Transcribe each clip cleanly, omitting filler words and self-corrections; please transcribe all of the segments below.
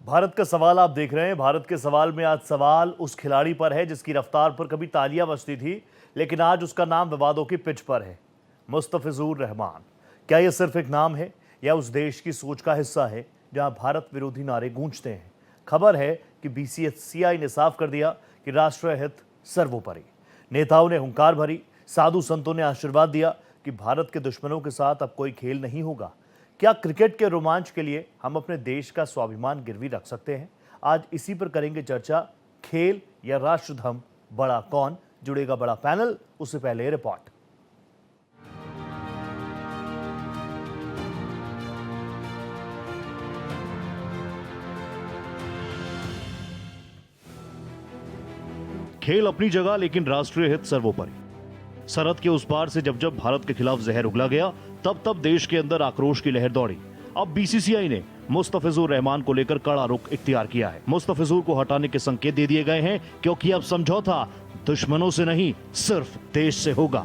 भारत का सवाल आप देख रहे हैं। भारत के सवाल में आज सवाल उस खिलाड़ी पर है जिसकी रफ्तार पर कभी तालियां बजती थी, लेकिन आज उसका नाम विवादों की पिच पर है। मुस्तफिजुर रहमान। क्या यह सिर्फ एक नाम है या उस देश की सोच का हिस्सा है जहां भारत विरोधी नारे गूंजते हैं? खबर है कि बीसीसीआई ने साफ कर दिया कि राष्ट्रीय हित सर्वोपरि। नेताओं ने हुंकार भरी, साधु संतों ने आशीर्वाद दिया कि भारत के दुश्मनों के साथ अब कोई खेल नहीं होगा। क्या क्रिकेट के रोमांच के लिए हम अपने देश का स्वाभिमान गिरवी रख सकते हैं? आज इसी पर करेंगे चर्चा। खेल या राष्ट्रधर्म, बड़ा कौन? जुड़ेगा बड़ा पैनल। उससे पहले रिपोर्ट। खेल अपनी जगह, लेकिन राष्ट्रीय हित सर्वोपरि। सरहद के उस पार से जब जब भारत के खिलाफ जहर उगला गया, तब तब देश के अंदर आक्रोश की लहर दौड़ी। अब बीसीसीआई ने मुस्तफिजुर रहमान को लेकर कड़ा रुख इख्तियार किया है। मुस्तफिजुर को हटाने के संकेत दे दिए गए हैं, क्योंकि अब समझौता दुश्मनों से नहीं, सिर्फ देश से होगा।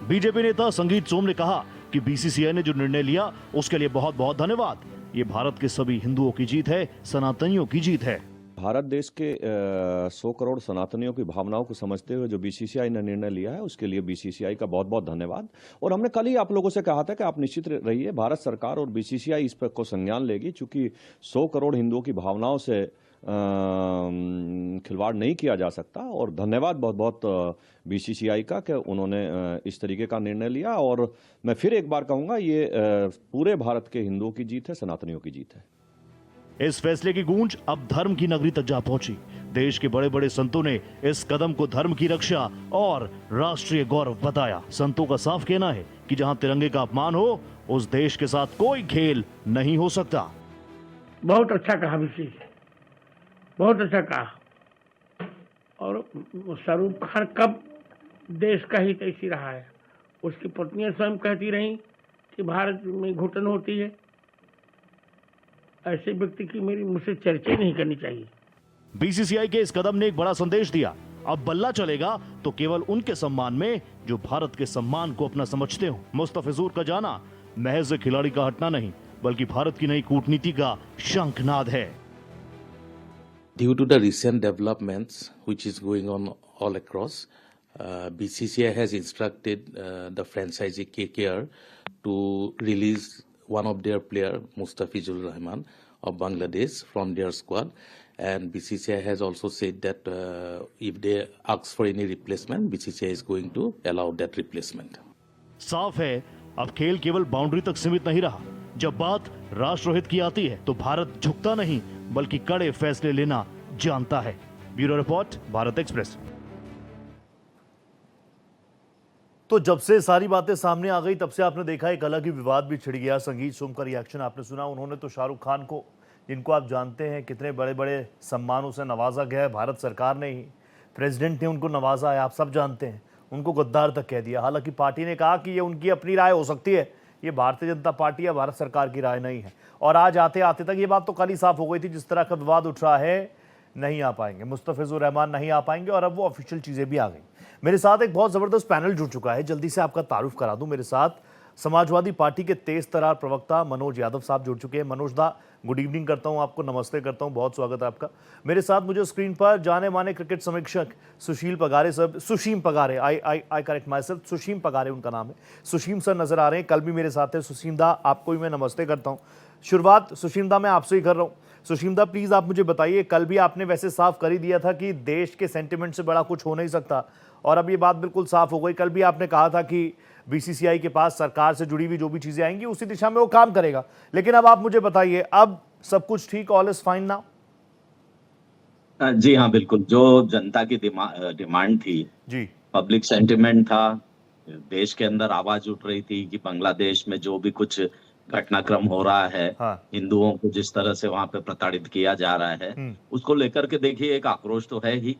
बीजेपी नेता संगीत सोम ने कहा कि बीसीसीआई ने जो निर्णय लिया उसके लिए बहुत बहुत धन्यवाद। ये भारत के सभी हिंदुओं की जीत है, सनातनियों की जीत है। भारत देश के 100 करोड़ सनातनियों की भावनाओं को समझते हुए जो बीसीसीआई ने निर्णय लिया है, उसके लिए बीसीसीआई का बहुत बहुत धन्यवाद। और हमने कल ही आप लोगों से कहा था कि आप निश्चित रहिए, भारत सरकार और बीसीसीआई इस पर को संज्ञान लेगी, चूंकि 100 करोड़ हिंदुओं की भावनाओं से खिलवाड़ नहीं किया जा सकता। और धन्यवाद बहुत बहुत बीसीसीआई का कि उन्होंने इस तरीके का निर्णय लिया। और मैं फिर एक बार कहूँगा, ये पूरे भारत के हिंदुओं की जीत है, सनातनियों की जीत है। इस फैसले की गूंज अब धर्म की नगरी तक जा पहुंची। देश के बड़े बड़े संतों ने इस कदम को धर्म की रक्षा और राष्ट्रीय गौरव बताया। संतों का साफ कहना है कि जहां तिरंगे का अपमान हो, उस देश के साथ कोई खेल नहीं हो सकता। बहुत अच्छा कहा विशेष, बहुत अच्छा कहा। और शाहरुख खान कब देश का हित ऐसी रहा है। उसकी पत्नियां स्वयं कहती रही कि भारत में घुटन होती है। ऐसे व्यक्ति की मेरी मुझसे चर्चा नहीं करनी चाहिए। बीसीसीआई के इस कदम ने एक बड़ा संदेश दिया। अब बल्ला चलेगा तो केवल उनके सम्मान में जो भारत के सम्मान को अपना समझते हो। मुस्तफिजुर का जाना महज खिलाड़ी का हटना नहीं, बल्कि भारत की नई कूटनीति का शंखनाद है। Due to the recent developments which is going on all across, BCCI has instructed the franchisee KKR to release one of their player, Mustafizur Rahman of Bangladesh, from their squad. And BCCI has also said that if they ask for any replacement, BCCI is going to allow that replacement. साफ है, अब खेल केवल boundary तक सीमित नहीं रहा। जब बात राष्ट्रहित की आती है तो भारत झुकता नहीं, बल्कि कड़े फैसले लेना जानता है। Bureau report, Bharat express. तो जब से सारी बातें सामने आ गई, तब से आपने देखा एक अलग ही विवाद भी छिड़ गया। संगीत सोम का रिएक्शन आपने सुना। उन्होंने तो शाहरुख खान को, जिनको आप जानते हैं कितने बड़े बड़े सम्मानों से नवाजा गया है, भारत सरकार ने ही, प्रेसिडेंट ने उनको नवाजा है, आप सब जानते हैं। उनको गद्दार तक कह दिया। हालांकि पार्टी ने कहा कि ये उनकी अपनी राय हो सकती है, ये भारतीय जनता पार्टी या भारत सरकार की राय नहीं है। और आज आते आते तक ये बात तो कल ही साफ हो गई थी। जिस तरह का विवाद उठ रहा है, नहीं आ पाएंगे मुस्तफिजुर रहमान, नहीं आ पाएंगे। और अब वो ऑफिशियल चीजें भी आ गई। मेरे साथ एक बहुत जबरदस्त पैनल जुड़ चुका है। जल्दी से आपका तारुफ करा दूं। मेरे साथ समाजवादी पार्टी के तेज तरार प्रवक्ता मनोज यादव साहब जुड़ चुके हैं। मनोज दा, गुड इवनिंग करता हूं आपको, नमस्ते करता हूं, बहुत स्वागत है आपका। मेरे साथ मुझे स्क्रीन पर जाने माने क्रिकेट समीक्षक Sushil Pagare sir, Sushim Pagare, I correct myself, Sushim Pagare उनका नाम है। सुशीम सर नजर आ रहे हैं, कल भी मेरे साथ है। सुशीम दा, आपको भी मैं नमस्ते करता हूँ। शुरुआत सुशीम दा मैं आपसे ही कर रहा हूँ। सुशीम दा, प्लीज आप मुझे बताइए, कल भी आपने वैसे साफ कर ही दिया था कि देश के सेंटिमेंट से बड़ा कुछ हो नहीं सकता, और अब ये बात बिल्कुल साफ हो गई। कल भी आपने कहा था कि बीसीसीआई के पास सरकार से जुड़ी हुई जो भी चीजें आएंगी उसी दिशा में वो काम करेगा। लेकिन अब आप मुझे बताइए, अब सब कुछ ठीक, ऑल इज फाइन नाउ? जी हाँ, बिल्कुल। जो जनता की डिमांड थी जी, पब्लिक सेंटिमेंट था, देश के अंदर आवाज उठ रही थी कि बांग्लादेश में जो भी कुछ घटनाक्रम हो रहा है, हाँ, हिंदुओं को जिस तरह से वहां पे प्रताड़ित किया जा रहा है, उसको लेकर के देखिए एक आक्रोश तो है ही।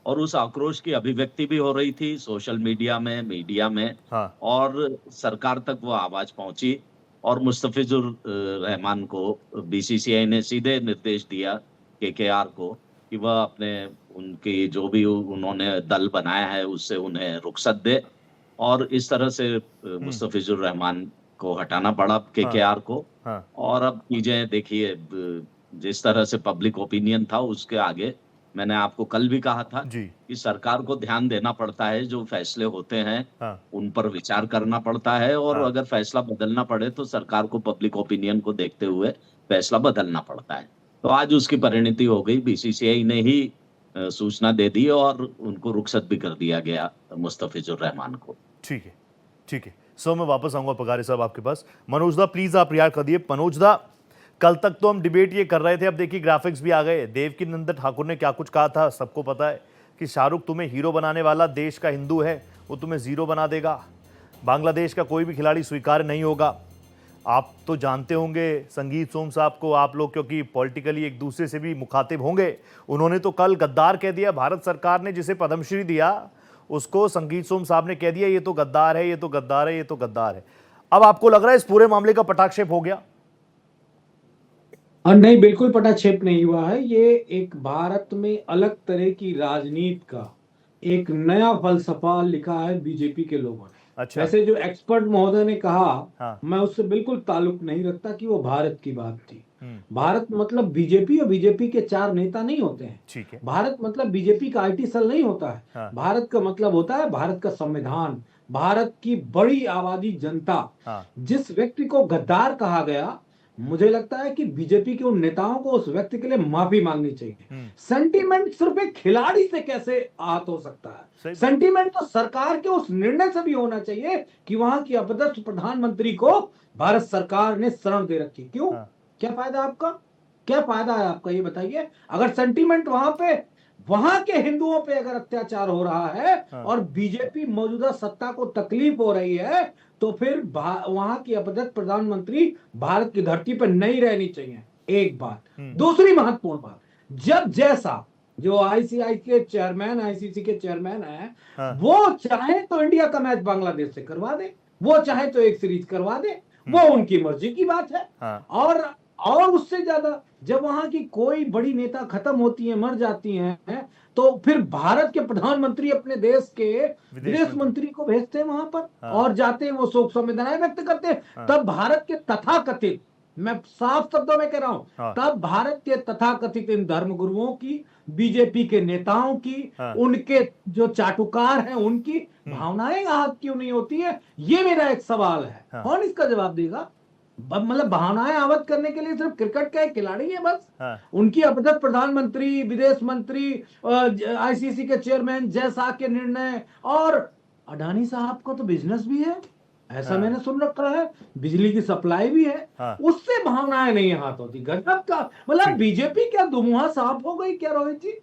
और उस आक्रोश की अभिव्यक्ति भी हो रही थी सोशल मीडिया में, मीडिया में, हाँ, और सरकार तक वो आवाज पहुंची। और मुस्तफिजुर रहमान को बीसीसीआई ने सीधे निर्देश दिया केकेआर को कि वह अपने उनकी जो भी उन्होंने दल बनाया है उससे उन्हें रुखसत दे। और इस तरह से मुस्तफिजुर रहमान को हटाना पड़ा केकेआर को। हाँ, और अब चीजें देखिए जिस तरह से पब्लिक ओपिनियन था उसके आगे मैंने आपको कल भी कहा था जी। कि सरकार को ध्यान देना पड़ता है, जो फैसले होते हैं हाँ, उन पर विचार करना पड़ता है, और हाँ। अगर फैसला बदलना पड़े तो सरकार को पब्लिक ओपिनियन को देखते हुए फैसला बदलना पड़ता है। तो आज उसकी परिणति हो गई, बीसीसीआई ने ही सूचना दे दी और उनको रुखसत भी कर दिया गया मुस्तफिजुर रहमान को। ठीक है, ठीक है। सो मैं वापस आऊंगा पगारे साहब आपके पास। मनोज दा प्लीज आप रिएक्ट कर दिए। मनोज दा, कल तक तो हम डिबेट ये कर रहे थे, अब देखिए ग्राफिक्स भी आ गए। देवकी नंदन ठाकुर ने क्या कुछ कहा था सबको पता है कि शाहरुख तुम्हें हीरो बनाने वाला देश का हिंदू है, वो तुम्हें जीरो बना देगा। बांग्लादेश का कोई भी खिलाड़ी स्वीकार्य नहीं होगा। आप तो जानते होंगे संगीत सोम साहब को, आप लोग क्योंकि पॉलिटिकली एक दूसरे से भी मुखातिब होंगे। उन्होंने तो कल गद्दार कह दिया। भारत सरकार ने जिसे पद्मश्री दिया उसको संगीत सोम साहब ने कह दिया ये तो गद्दार है, ये तो गद्दार है, ये तो गद्दार है। अब आपको लग रहा है इस पूरे मामले का पटाक्षेप हो गया? नहीं, बिल्कुल पटाक्षेप नहीं हुआ है। ये एक भारत में अलग तरह की राजनीति का एक नया फलसफा लिखा है बीजेपी के लोगों ने। अच्छा। वैसे जो एक्सपर्ट महोदय ने कहा, हाँ। मैं उससे बिल्कुल ताल्लुक नहीं रखता कि वो भारत की बात थी। भारत मतलब बीजेपी और बीजेपी के 4 नेता नहीं होते हैं। ठीक है। भारत मतलब बीजेपी का आईटी सेल नहीं होता है। हाँ। भारत का मतलब होता है भारत का संविधान, भारत की बड़ी आबादी जनता। हाँ। जिस व्यक्ति को गद्दार कहा गया, मुझे लगता है कि बीजेपी के उन नेताओं को उस व्यक्ति के लिए माफी मांगनी चाहिए। सेंटीमेंट सिर्फ एक खिलाड़ी से कैसे आहत हो सकता है? सेंटीमेंट तो सरकार के उस निर्णय से भी होना चाहिए कि वहां की अपदस्थ प्रधानमंत्री को भारत सरकार ने शरण दे रखी। क्यों? क्या फायदा आपका? क्या फायदा है आपका, ये बताइए। अगर सेंटीमेंट वहां के हिंदुओं पे अगर अत्याचार हो रहा है और बीजेपी मौजूदा सत्ता को तकलीफ हो रही है, तो फिर वहां की अपदस्थ प्रधानमंत्री भारत की धरती पर नहीं रहनी चाहिए। एक बात। दूसरी महत्वपूर्ण बात, जब जैसा जो आईसीसी के चेयरमैन है, वो चाहे तो इंडिया का मैच बांग्लादेश से करवा दे, वो चाहे तो एक सीरीज करवा दे, वो उनकी मर्जी की बात है। और उससे ज्यादा जब वहां की कोई बड़ी नेता खत्म होती है, मर जाती हैं, तो फिर भारत के प्रधानमंत्री अपने देश के विदेश मंत्री को भेजते हैं वहां पर और जाते हैं, वो शोक संवेदनाएं व्यक्त करते हैं। तब भारत के तथाकथित, मैं साफ शब्दों में कह रहा हूं, तब भारत के तथाकथित इन धर्मगुरुओं की, बीजेपी के नेताओं की, उनके जो चाटुकार हैं उनकी भावनाएं आहत क्यों नहीं होती है? ये मेरा एक सवाल है। कौन इसका जवाब देगा? मतलब भावनाएं आवत करने के लिए सिर्फ क्रिकेट का एक खिलाड़ी है बस? उनकी अपदस्थ प्रधानमंत्री, विदेश मंत्री, आईसीसी के चेयरमैन जैसा के निर्णय, और अडानी साहब का तो बिजनेस भी है, ऐसा मैंने सुन रखा है, बिजली की सप्लाई भी है, उससे भावनाएं नहीं हाथ होती। गजब का, मतलब बीजेपी क्या दुमुहा साफ हो गई क्या रोहित जी?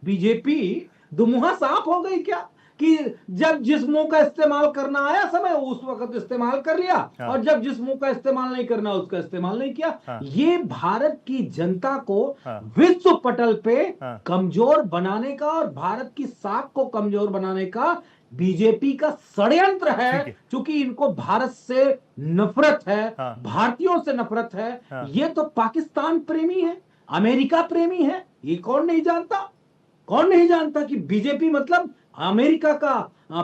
बीजेपी दुमुहा साफ हो गई क्या कि जब जिस मुंह का इस्तेमाल करना आया समय उस वक्त इस्तेमाल कर लिया, और जब जिस मुंह का इस्तेमाल नहीं करना उसका इस्तेमाल नहीं किया? ये भारत की जनता को विश्व पटल पे कमजोर बनाने का और भारत की साख को कमजोर बनाने का बीजेपी का षड्यंत्र है। क्योंकि इनको भारत से नफरत है, भारतीयों से नफरत है। ये तो पाकिस्तान प्रेमी है, अमेरिका प्रेमी है। ये कौन नहीं जानता? कौन नहीं जानता कि बीजेपी मतलब अमेरिका का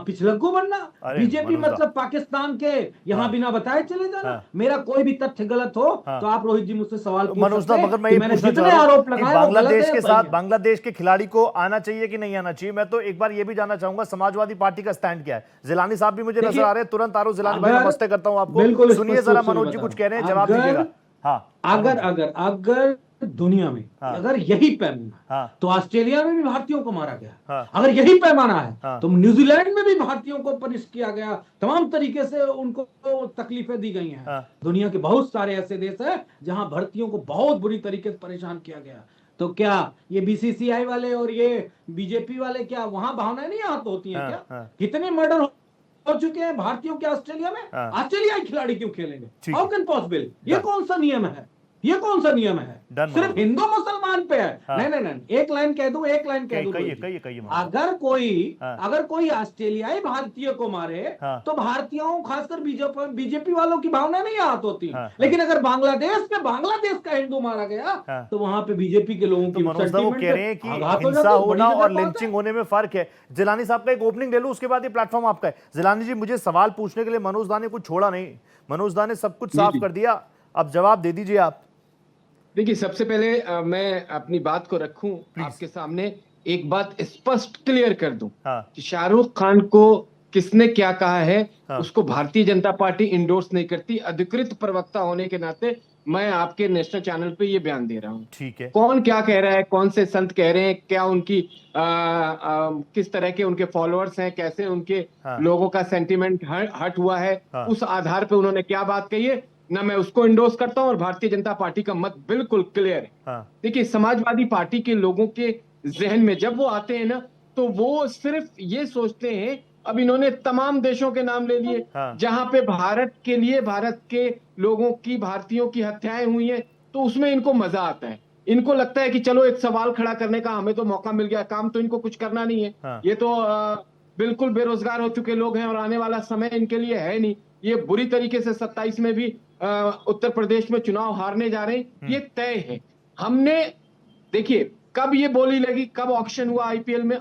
पिछलग्गू बनना, बीजेपी मतलब पाकिस्तान के यहाँ बिना बताए चले जाना। मेरा कोई भी तथ्य गलत हो तो आप रोहित जी मुझसे सवाल पूछ सकते हैं। मगर मैं मैंने जितने आरोप लगाए बांग्लादेश के साथ बांग्लादेश के खिलाड़ी को आना चाहिए कि नहीं आना चाहिए, मैं तो एक बार ये भी जानना चाहूंगा समाजवादी पार्टी का स्टैंड क्या है। जिलानी साहब भी मुझे नजर आ रहे हैं, तुरंत आरो जिलानी भाई, नमस्ते करता हूँ आपको। सुनिए जरा, मनोज जी कुछ कह रहे हैं, जवाब दीजिएगा। अगर दुनिया में अगर यही पैमाना है तो ऑस्ट्रेलिया में भी भारतीयों को मारा गया। अगर यही पैमाना है तो न्यूजीलैंड में भी भारतीयों को पनिश किया गया, तमाम तरीके से उनको तकलीफें दी गई हैं। दुनिया के बहुत सारे ऐसे देश हैं जहां भारतीयों को बहुत बुरी तरीके से परेशान किया गया। तो क्या ये बीसीसीआई वाले और ये बीजेपी वाले, क्या वहां भावनाएं नहीं आहत होती हैं क्या? कितने मर्डर हो चुके हैं भारतीयों के ऑस्ट्रेलिया में? ऑस्ट्रेलियाई खिलाड़ी क्यों खेलेंगे? How can possible? ये कौन सा नियम है? ये कौन सा नियम है? सिर्फ हिंदू मुसलमान पे है? नहीं, एक लाइन कह दूं, एक लाइन कह दूं। अगर कोई ऑस्ट्रेलियाई भारतीय को मारे तो भारतीयों, खासकर बीजेपी वालों की भावना नहीं आहत होती। लेकिन अगर बांग्लादेश का हिंदू मारा गया तो वहां पे बीजेपी के लोगों की वो कह रहे हैं कि हिंसा होना और लिंचिंग होने में फर्क है। जिलानी साहब का एक ओपनिंग ले लूं, उसके बाद ये प्लेटफॉर्म आपका है। जिलानी जी, मुझे सवाल पूछने के लिए मनोज दा ने कुछ छोड़ा नहीं, मनोज दा ने सब कुछ साफ कर दिया। अब जवाब दे दीजिए आप। देखिए, सबसे पहले मैं अपनी बात को रखूं आपके सामने, एक बात स्पष्ट क्लियर कर दूं हाँ कि शाहरुख खान को किसने क्या कहा है, हाँ। उसको भारतीय जनता पार्टी इंडोर्स नहीं करती। अधिकृत प्रवक्ता होने के नाते मैं आपके नेशनल चैनल पे ये बयान दे रहा हूं। ठीक है। कौन क्या कह रहा है, कौन से संत कह रहे हैं, क्या उनकी किस तरह के उनके फॉलोअर्स हैं, कैसे उनके हाँ लोगों का सेंटिमेंट हट हुआ है, हाँ उस आधार पे उन्होंने क्या बात कही है, ना मैं उसको इंडोर्स करता हूं और भारतीय जनता पार्टी का मत बिल्कुल क्लियर है। हाँ देखिए, समाजवादी पार्टी के लोगों के जहन में जब वो आते हैं ना, तो वो सिर्फ ये सोचते हैं, अब इन्होंने तमाम देशों के नाम ले लिए हाँ जहां पे भारत के लिए, भारत के लोगों की, भारतीयों की हत्याएं हुई हैं, तो उसमें इनको मजा आता है। इनको लगता है कि चलो एक सवाल खड़ा करने का हमें तो मौका मिल गया, काम तो इनको कुछ करना नहीं है, हाँ ये तो बिल्कुल बेरोजगार हो चुके लोग हैं और आने वाला समय इनके लिए है नहीं, ये बुरी तरीके से 27 में भी उत्तर प्रदेश में चुनाव हारने जा रहे हैं, ये तय है। हमने, देखिए, कब ये बोली लगी, कब ऑक्शन हुआ आईपीएल में,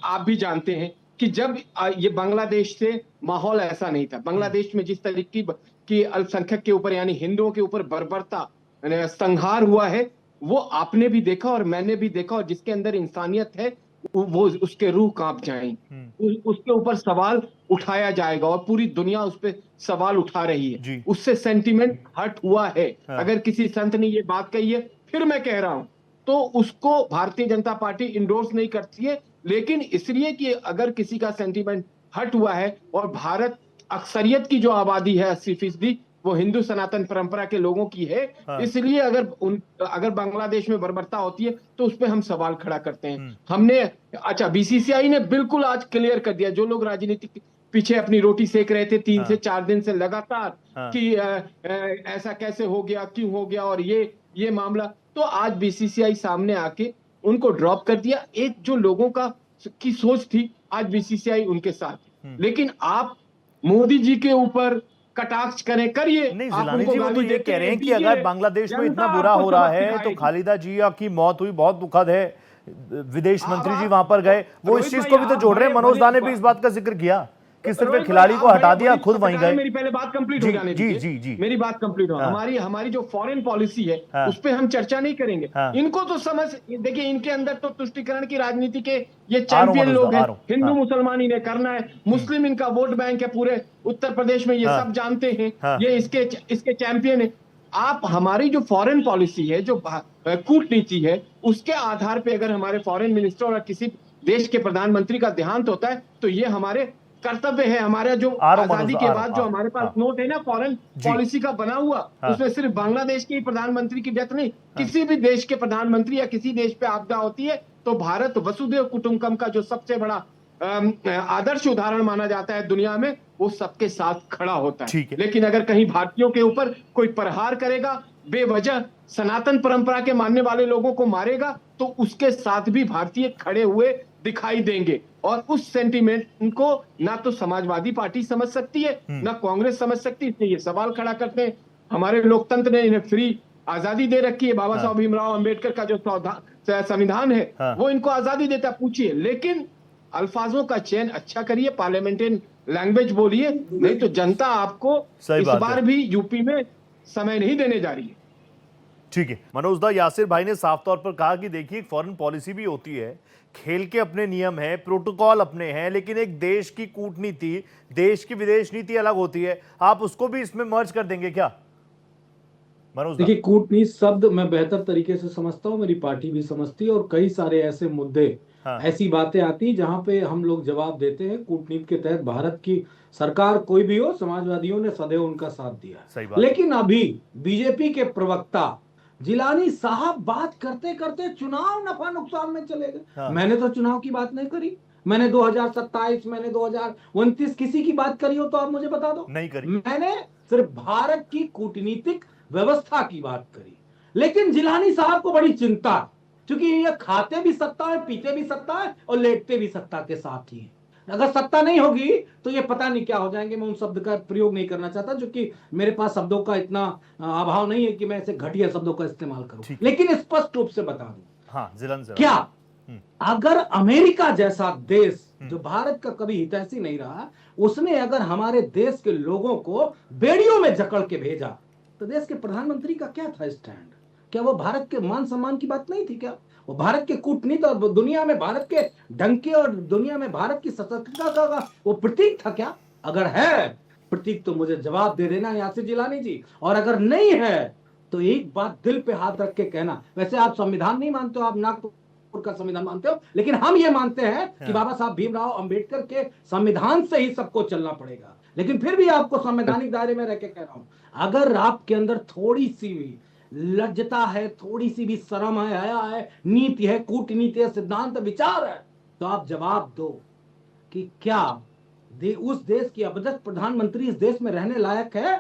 आप भी जानते हैं कि जब ये बांग्लादेश से माहौल ऐसा नहीं था। बांग्लादेश में जिस तरीके की अल्पसंख्यक के ऊपर यानी हिंदुओं के ऊपर बर्बरता संहार हुआ है, वो आपने भी देखा और मैंने भी देखा, और जिसके अंदर इंसानियत है वो उसके रूह कांप जाएंगे, उसके ऊपर सवाल उठाया जाएगा और पूरी दुनिया उस पर सवाल उठा रही है। जी। उससे सेंटिमेंट हट हुआ है। हाँ। अगर किसी संत ने ये बात कही है, फिर मैं कह रहा हूं, तो उसको भारतीय जनता पार्टी इंडोर्स नहीं करती है, लेकिन इसलिए कि अगर किसी का सेंटीमेंट हट हुआ है और भारत अक्सरियत की जो आबादी है 80% वो हिंदू सनातन परंपरा के लोगों की है, हाँ। इसलिए अगर बांग्लादेश में बर्बरता होती है तो उस पर हम सवाल खड़ा करते हैं। हमने, अच्छा, बीसीसीआई ने बिल्कुल आज क्लियर कर दिया, जो लोग राजनीति के पीछे अपनी रोटी सेक रहे थे 3 से 4 दिन से लगातार कि ऐसा कैसे हो गया, क्यों हो गया, और ये मामला, तो आज बीसीसीआई सामने आके उनको ड्रॉप कर दिया। एक जो लोगों की सोच थी, आज बीसीसीआई उनके साथ है। लेकिन आप मोदी जी के ऊपर कटाक्ष करिए। नहीं आप जिलानी उनको जी, वो तो गाली ये देते कह रहे हैं कि दीजिए, अगर बांग्लादेश में इतना जनता बुरा आपको हो रहा सबक है तो सिखाएगी। खालिदा जिया की मौत हुई, बहुत दुखद है, विदेश मंत्री जी वहां पर गए, वो इस रोहित चीज भाई, को भी तो आप जोड़ रहे हैं। बड़े- मनोज दा ने बड़े- भी इस बात का जिक्र किया कि सिर्फ एक रोहित खिलाड़ी भाई, को आप हटा दिया, बड़ी खुद वहीं पत्रकार हैं, गए। मेरी पहले बात कंप्लीट जी, हो जाने जी, दीजिए। जी, जी। मेरी बात कंप्लीट हो। हाँ। हमारी जो फॉरेन पॉलिसी है, हाँ। उस पे हम चर्चा नहीं करेंगे। हाँ। इनको तो देखिए, इनके अंदर तो तुष्टीकरण की राजनीति के ये आ रहा हूं चैंपियन मनोज लोग दा, हैं। आ रहा हूं। हिंदू हाँ। मुसलमान इन्हें करना है, मुस्लिम इनका वोट बैंक है पूरे उत्तर प्रदेश में, ये हाँ। सब जानते हैं। हाँ। ये इसके चैंपियन है। आप, हमारी जो फॉरेन पॉलिसी है, जो कूटनीति है, उसके आधार पे अगर हमारे फॉरेन मिनिस्टर और किसी देश के प्रधानमंत्री का देहांत होता है, तो ये हमारे कर्तव्य है। हमारा जो आ रहा हूं आजादी मनोज, के आ बाद रहा जो हूं, हमारे पास हाँ। नोट है ना फॉरेन जी। पॉलिसी का बना हुआ, हाँ। उसमें सिर्फ बांग्लादेश के ही प्रधानमंत्री की डेथ नहीं, किसी भी देश के प्रधानमंत्री या किसी देश पे आपदा होती है, तो भारत वसुधैव कुटुंबकम का जो सबसे बड़ा आदर्श उदाहरण माना जाता है दुनिया में, वो सबके साथ खड़ा होता ठीक है। है। लेकिन अगर कहीं भारतीयों के ऊपर कोई प्रहार करेगा, बेवजह सनातन परंपरा के मानने वाले लोगों को मारेगा, तो उसके साथ भी भारतीय खड़े हुए दिखाई देंगे। और उस सेंटीमेंट को ना तो समाजवादी पार्टी समझ सकती है, ना कांग्रेस समझ सकती है, इसलिए ये सवाल खड़ा करते हैं। हमारे लोकतंत्र ने इन्हें फ्री आजादी दे रखी है, बाबा साहब भीमराव अंबेडकर का जो संविधान है, हाँ। वो इनको आजादी देता, पूछिए। लेकिन अल्फाजों का चयन अच्छा करिए, पार्लियामेंट्रियन लैंग्वेज बोलिए, नहीं तो जनता आपको सही इस बात बार है। भी यूपी में समय नहीं देने जा रही है। ठीक है मनोज दा, यासिर भाई ने साफ तौर पर कहा कि देखिए फॉरेन पॉलिसी भी होती है, खेल के अपने नियम हैं, प्रोटोकॉल अपने हैं, लेकिन एक देश की कूटनीति, देश की विदेश नीति अलग होती है। आप उसको भी इसमें मर्ज कर देंगे क्या मनोज दा? देखिए, कूटनीति शब्द मैं बेहतर तरीके से समझता हूँ, मेरी पार्टी भी समझती है, और कई सारे ऐसे मुद्दे, हाँ। ऐसी बातें आती जहां पे हम लोग जवाब देते हैं। कूटनीति के तहत भारत की सरकार कोई भी हो, समाजवादियों ने सदैव उनका साथ दिया। सही बात। लेकिन अभी बीजेपी के प्रवक्ता जिलानी साहब बात करते करते चुनाव नफा नुकसान में चले गए। हाँ। मैंने तो चुनाव की बात नहीं करी, मैंने 2027, मैंने 2029 किसी की बात करी हो तो आप मुझे बता दो। नहीं करी। मैंने सिर्फ भारत की कूटनीतिक व्यवस्था की बात करी। लेकिन जिलानी साहब को बड़ी चिंता, क्योंकि ये खाते भी सत्ता है, पीते भी सत्ता है और लेटते भी सत्ता के साथ ही है। अगर सत्ता नहीं होगी तो ये पता नहीं क्या हो जाएंगे। मैं उन शब्द का प्रयोग नहीं करना चाहता, क्योंकि मेरे पास शब्दों का इतना अभाव नहीं है कि मैं ऐसे घटिया शब्दों का इस्तेमाल करूं। लेकिन स्पष्ट रूप से बता दूं, हाँ, जिलन से क्या अगर अमेरिका जैसा देश, जो भारत का कभी हितैषी नहीं रहा, उसने अगर हमारे देश के लोगों को बेड़ियों में जकड़ के भेजा, तो देश के प्रधानमंत्री का क्या था स्टैंड? क्या वो भारत के मान सम्मान की बात नहीं थी क्या? वो भारत के कूटनीति और दुनिया में भारत के डंके और दुनिया में भारत की सशक्तता का वो प्रतीक था क्या? अगर है प्रतीक तो मुझे जवाब दे देना यासिर जिलानी जी, और अगर नहीं है तो एक बात दिल पे हाथ रख के कहना। वैसे आप संविधान नहीं मानते हो, आप नागपुर का संविधान मानते हो, लेकिन हम ये मानते हैं कि बाबा साहब भीमराव अंबेडकर के संविधान से ही सबको चलना पड़ेगा। लेकिन फिर भी आपको संवैधानिक दायरे में रह के कह रहा हूं, अगर आपके अंदर थोड़ी सी भी लज्जता है, थोड़ी सी भी शर्म है, हया है, नीति है, कूटनीति है, सिद्धांत विचार है, तो आप जवाब दो कि क्या उस देश की अवदत प्रधानमंत्री इस देश में रहने लायक है?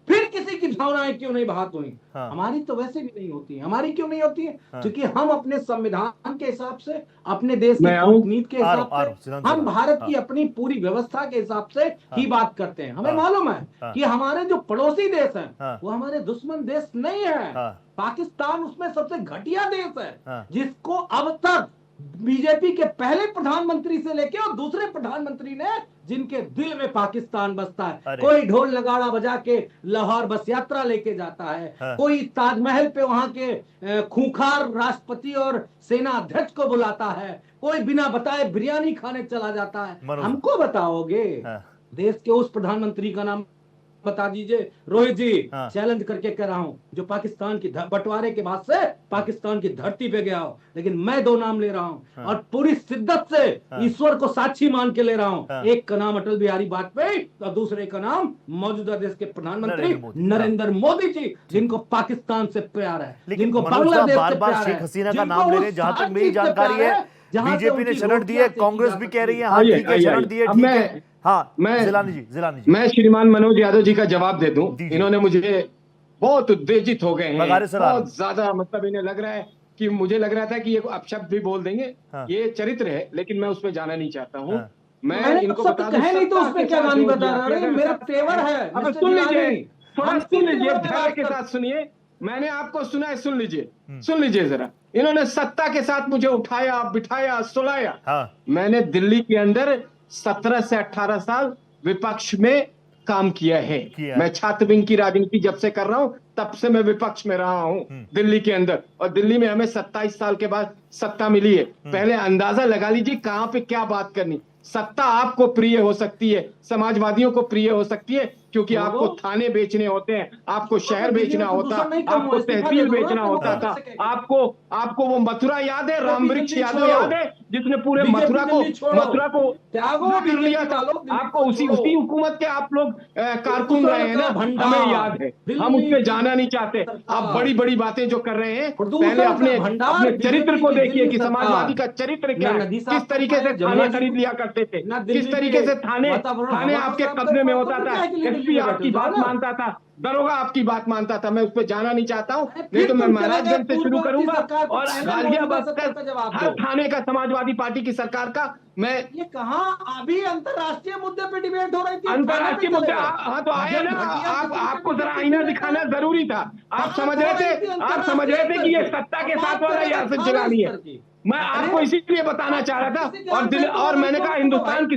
फिर किसी की भावनाएं क्यों नहीं बहात हुई? हाँ। हमारी तो वैसे भी नहीं होती है। हमारी क्यों नहीं होती है? हाँ। क्योंकि हम अपने संविधान के हिसाब से, अपने देश की मैं आऊं? कूटनीति के हिसाब से, हम भारत की अपनी पूरी व्यवस्था के हिसाब से ही बात करते हैं। हमें मालूम है कि हमारे जो पड़ोसी देश हैं वो हमारे दुश्मन देश नहीं है। पाकिस्तान उसमें सबसे घटिया देश है, जिसको अब तक बीजेपी के पहले प्रधानमंत्री से लेके और दूसरे प्रधानमंत्री ने, जिनके दिल में पाकिस्तान बसता है, कोई ढोल नगाड़ा बजा के लाहौर बस यात्रा लेके जाता है, कोई ताजमहल पे वहां के खूंखार राष्ट्रपति और सेना अध्यक्ष को बुलाता है, कोई बिना बताए बिरयानी खाने चला जाता है। हमको बताओगे देश के उस प्रधानमंत्री का नाम बता दीजिए। रोहित जी, चैलेंज करके कह रहा हूं, जो पाकिस्तान की बंटवारे के बाद से पाकिस्तान की धरती पे गया हो, लेकिन मैं दो नाम ले रहा हूं और पूरी शिद्दत से ईश्वर को साक्षी मान के ले रहा हूं। एक का नाम अटल बिहारी वाजपेयी और दूसरे का नाम मौजूदा देश के प्रधानमंत्री नरेंद्र मोदी जी, जिनको पाकिस्तान से प्यार है, जिनको बांग्लादेश से प्यार है, शेख हसीना का नाम ले रहे हैं। जहां तक मेरी जानकारी है, बीजेपी ने शरण दी है, कांग्रेस भी कह रही है हाँ ठीक है, शरण दी है, ठीक है। हाँ, जिलानी जी मैं श्रीमान मनोज यादव जी का जवाब दे दूं। इन्होंने मुझे बहुत उत्तेजित हो गए हैं, बहुत ज्यादा, मतलब इन्हें लग रहा है कि, मुझे लग रहा था कि ये अपशब्द भी बोल देंगे। ये चरित्र है, लेकिन मैं उसमें जाना नहीं चाहता हूँ। मैं इनको बता दूं, नहीं तो उसमें क्या गाली बता रहा है? मेरा तेवर है। अब सुन लीजिए, थोड़ा सुन लीजिए, धैर्य के साथ सुनिए। मैंने आपको सुना है, सुन लीजिए जरा। इन्होंने सत्ता के साथ मुझे उठाया, बिठाया, सुलाया। मैंने दिल्ली के अंदर 17 से 18 साल विपक्ष में काम किया है। मैं छात्र विंग की राजनीति जब से कर रहा हूं, तब से मैं विपक्ष में रहा हूं दिल्ली के अंदर। और दिल्ली में हमें 27 साल के बाद सत्ता मिली है। पहले अंदाजा लगा लीजिए कहां पे क्या बात करनी। सत्ता आपको प्रिय हो सकती है, समाजवादियों को प्रिय हो सकती है, क्योंकि आपको थाने बेचने होते हैं, आपको शहर बेचना होता, आपको तहसील बेचना होता था। आपको वो मथुरा याद है, राम वृक्ष यादव याद है, जिसने पूरे मथुरा को कर लिया था। आपको उसी हुकूमत के आप लोग कारकुन रहे हैं ना, हमें याद है। हम उससे जाना नहीं चाहते। आप बड़ी बड़ी बातें जो कर रहे हैं, पहले अपने चरित्र को देखिए कि समाजवादी का चरित्र क्या है। किस तरीके से थाने खरीद लिया करते थे, किस तरीके से थाने आपके कब्जे में होता था, एसपी आपकी बात मानता था, दरोगा आपकी बात मानता था। मैं उस पर जाना नहीं चाहता हूँ, नहीं तो मैं महाराजगंज से शुरू करूंगा और गाजियाबाद तक हर थाने का समाजवादी पार्टी की सरकार का। मैं ये कहाँ अभी अंतर्राष्ट्रीय मुद्दे पे डिबेट हो रही थी, अंतर्राष्ट्रीय मुद्दे। हाँ तो आया ना, आपको जरा आईना दिखाना जरूरी था। आप समझ रहे थे कि ये सत्ता के साथ वाला यासिर जिलानी है। मैं आपको इसीलिए बताना चाह रहा था। और मैंने कहा हिंदुस्तान की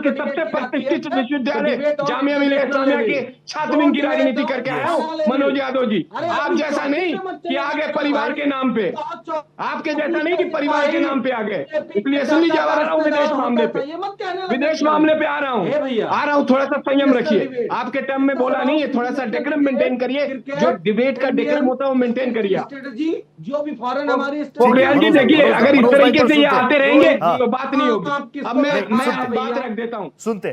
सबसे प्रतिष्ठित विश्वविद्यालय जामिया मिलिया इस्लामिया के छात्र विंग की राजनीति करके आया हूँ मनोज यादव जी। आप जैसा नहीं कि आगे परिवार के नाम पे, आपके जैसा नहीं कि परिवार के नाम पे आ गए। इसलिए सुन लीजिए, आ रहा हूँ विदेश मामले पे आ रहा हूँ। थोड़ा सा संयम रखिए। आपके टर्म में बोला नहीं है, थोड़ा सा डेकोरम मेंटेन करिए। जो डिबेट का डेकोरम होता है वो मेंटेन करिए। जो भी फॉरेन हमारी पोखरियाल जी देखिए, अगर इस तरीके से ये आते रहेंगे तो बात नहीं होगी। अब मैं बात रख देता हूँ। सुनते।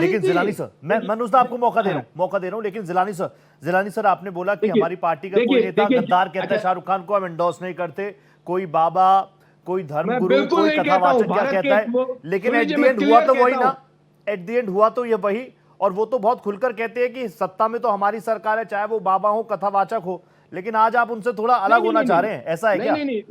लेकिन जिलानी सर, मैं मनोज आपको मौका दे रहा हूँ, लेकिन जिलानी सर आपने बोला कि हमारी पार्टी का कोई नेता गद्दार कहता है शाहरुख खान को हम एंडोर्स नहीं करते, कोई बाबा, कोई धर्मगुरु, कोई कथावाचक क्या कहता है, लेकिन एट द एंड हुआ तो वही ना, एट द एंड हुआ तो ये वही। और वो तो बहुत खुलकर कहते हैं कि सत्ता में तो हमारी सरकार है, चाहे वो बाबा हो, कथावाचक हो। लेकिन आज आप उनसे थोड़ा अलग होना चाह रहे हैं, ऐसा है क्या? नहीं,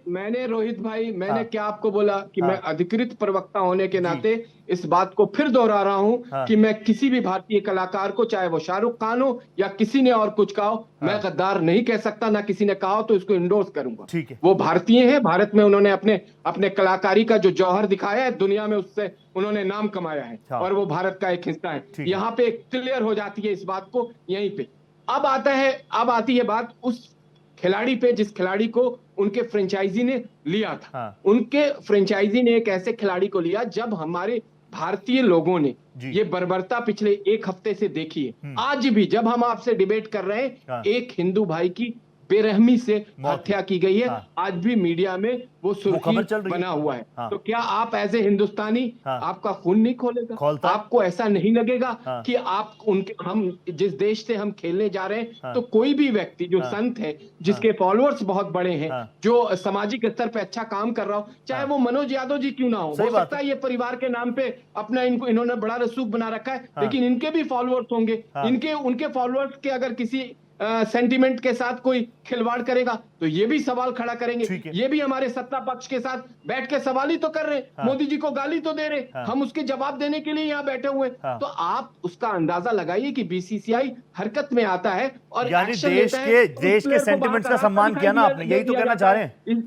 मैंने रोहित भाई, मैंने क्या आपको बोला कि मैं अधिकृत प्रवक्ता होने के नाते इस बात को फिर दोहरा रहा हूं कि मैं किसी भी भारतीय कलाकार को, चाहे वो शाहरुख खान हो या किसी ने और कुछ कहा हो, मैं गद्दार नहीं कह सकता, ना किसी ने कहा हो तो इसको इंडोर्स करूंगा। ठीक है, वो भारतीय हैं, भारत में उन्होंने अपने कलाकारी का जो जौहर दिखाया है, दुनिया में उससे उन्होंने नाम कमाया है और वो भारत का एक हिस्सा है। यहाँ पे क्लियर हो जाती है इस बात को यहीं पे। अब आती है बात उस खिलाड़ी पे जिस खिलाड़ी को उनके फ्रेंचाइजी ने लिया था। हाँ। उनके फ्रेंचाइजी ने एक ऐसे खिलाड़ी को लिया जब हमारे भारतीय लोगों ने जी। ये बर्बरता पिछले एक हफ्ते से देखी है। आज भी जब हम आपसे डिबेट कर रहे हैं, हाँ। एक हिंदू भाई की बेरहमी से मौत हत्या की गई है। हाँ। आज भी मीडिया में वो सुर्खी खबर चल रही है। बना हुआ है। हाँ। तो क्या आप एज ए हिंदुस्तानी हाँ। आपका खून नहीं खोलेगा? खोलता है। आपको ऐसा नहीं लगेगा हाँ। कि आप उनके हम जिस देश से हम खेलने जा रहे हैं, हाँ। तो कोई भी व्यक्ति जो हाँ। संत है, जिसके फॉलोअर्स बहुत बड़े हैं, हाँ। जो सामाजिक स्तर पे अच्छा काम कर रहा हो, चाहे हाँ। वो मनोज यादव जी क्यों ना हो सही बात सकता है ये परिवार के नाम पे अपना इन्होंने बड़ा रसूख बना रखा है, हाँ। लेकिन इनके भी फॉलोअर्स होंगे। हाँ। उनके फॉलोअर्स के अगर किसी सेंटिमेंट के साथ कोई खिलवाड़ करेगा तो ये भी सवाल खड़ा करेंगे। ठीक है। ये भी हमारे सत्ता पक्ष के साथ बैठ के सवाल ही तो कर रहे हैं। हाँ। मोदी जी को गाली तो दे रहे हैं। हाँ। हम उसके जवाब देने के लिए यहाँ बैठे हुए हैं। हाँ। तो आप उसका अंदाजा लगाइए कि बीसीसीआई हरकत में आता है और यानी एक्शन देश लेता है। के उस player को सेंटिमेंट्स का बाहर सम्मान दिखाई किया ना दिया- आपने, यही तो दिया कहना जाता चाह रहे है। हैं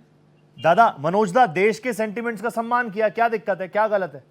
दादा मनोज दा। देश के सेंटिमेंट्स का सम्मान किया, क्या दिक्कत है, क्या गलत है?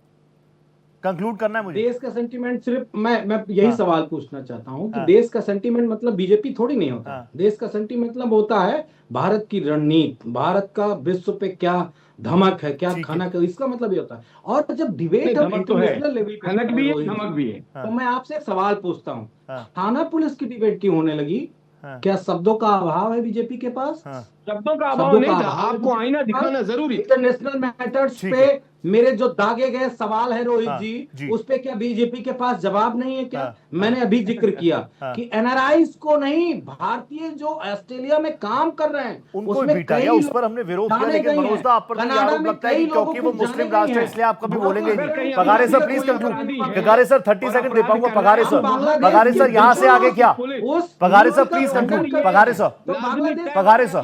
कंक्लूड करना है मुझे। देश का सेंटीमेंट सिर्फ मैं यही हाँ। सवाल पूछना चाहता हूं कि हाँ। देश का सेंटीमेंट मतलब बीजेपी थोड़ी नहीं होता। हाँ। देश का सेंटीमेंट मतलब होता है भारत की रणनीति, भारत का विश्व पे क्या धमक है, क्या ठीक है। खनक है, इसका मतलब ये होता है। और जब डिबेट नहीं, हम धमक तो है। इंटरनेशनल लेवल पे खनक भी है, रोहित जी, धमक भी है। तो मैं आपसे एक सवाल पूछता हूँ, हाँ। थाना पुलिस की डिबेट क्यों होने लगी? हाँ। क्या शब्दों का अभाव है बीजेपी के पास? हाँ। शब्दों का अभाव शब्दों नहीं का था, अभाव है आपको बीजेपी आईना के पास? दिखाना जरूरी था। इंटरनेशनल मैटर्स ठीक पे है। मेरे जो दागे गए सवाल है रोहित हाँ, जी, जी। उस पे क्या बीजेपी के पास जवाब नहीं है क्या? हाँ, मैंने अभी जिक्र किया हाँ। कि एनआरआईज को नहीं, भारतीय जो ऑस्ट्रेलिया में काम कर रहे हैं उनको उसमें बिठा कई दिया, उस लोग पर हमने विरोध किया। जाने लेकिन गए मनोज हैं। दा, आप पर तो ये कनाडा आरोप में लगता है कई कि क्योंकि लोगों वो को मुस्लिम जाने राष्ट्र है गए इसलिए आप कभी हैं। बोलेंगे अगर नहीं। कहीं पगारे सर अपराधी प्लीज कोई कंक्लूड। अपराधी है, पगारे सर 30 और सेकंड दे अपराध पाऊंगा। कर रहा पगारे है, सर, बांग्लादेश पगारे सर के यहाँ से देशों आगे क्या? उस पगारे सर न्यूज़ का प्लीज खंडन कंक्लूड। कर पगारे रहे सर, हैं। तो Bangladesh Pagare sir,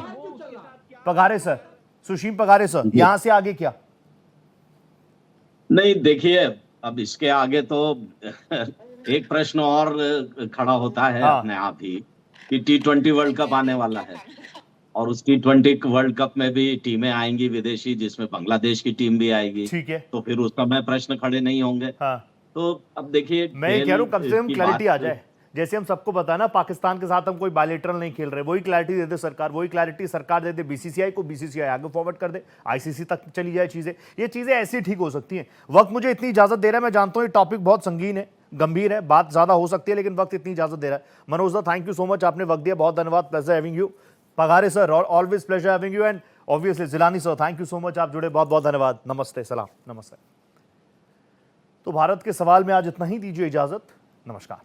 Pagare sir, Sushim Pagare sir, यहाँ से आगे क्या? नहीं देखिए, अब इसके आगे तो एक प्रश्न और खड़ा होता है हाँ। अपने आप ही कि T20 वर्ल्ड कप आने वाला है और उस T20 वर्ल्ड कप में भी टीमें आएंगी विदेशी, जिसमें बांग्लादेश की टीम भी आएगी। ठीक है। तो फिर उस समय प्रश्न खड़े नहीं होंगे। हाँ। तो अब देखिए, मैं ये कह रहा हूँ कम से कम की क्लैरिटी बात- आ जाए। जैसे हम सबको पता है ना, पाकिस्तान के साथ हम कोई बायलैटरल नहीं खेल रहे, वही क्लैरिटी दे दे सरकार, वही क्लैरिटी सरकार दे दे बीसीसीआई को, बीसीसीआई आगे फॉरवर्ड कर दे, आईसीसी तक चली जाए चीजें। ये चीजें ऐसी ठीक हो सकती हैं। वक्त मुझे इतनी इजाजत दे रहा है, मैं जानता हूँ ये टॉपिक बहुत संगीन है, गंभीर है, बात ज्यादा हो सकती है, लेकिन वक्त इतनी इजाजत दे रहा है। मनोज दा, थैंक यू सो मच, आपने वक्त दिया, बहुत धन्यवाद। Pleasure having you. Pagare sir, always pleasure having you. And obviously Jilani sir, thank you so much, आप जुड़े, बहुत बहुत धन्यवाद। नमस्ते, सलाम, नमस्ते। तो भारत के सवाल में आज इतना ही, दीजिए इजाजत, नमस्कार।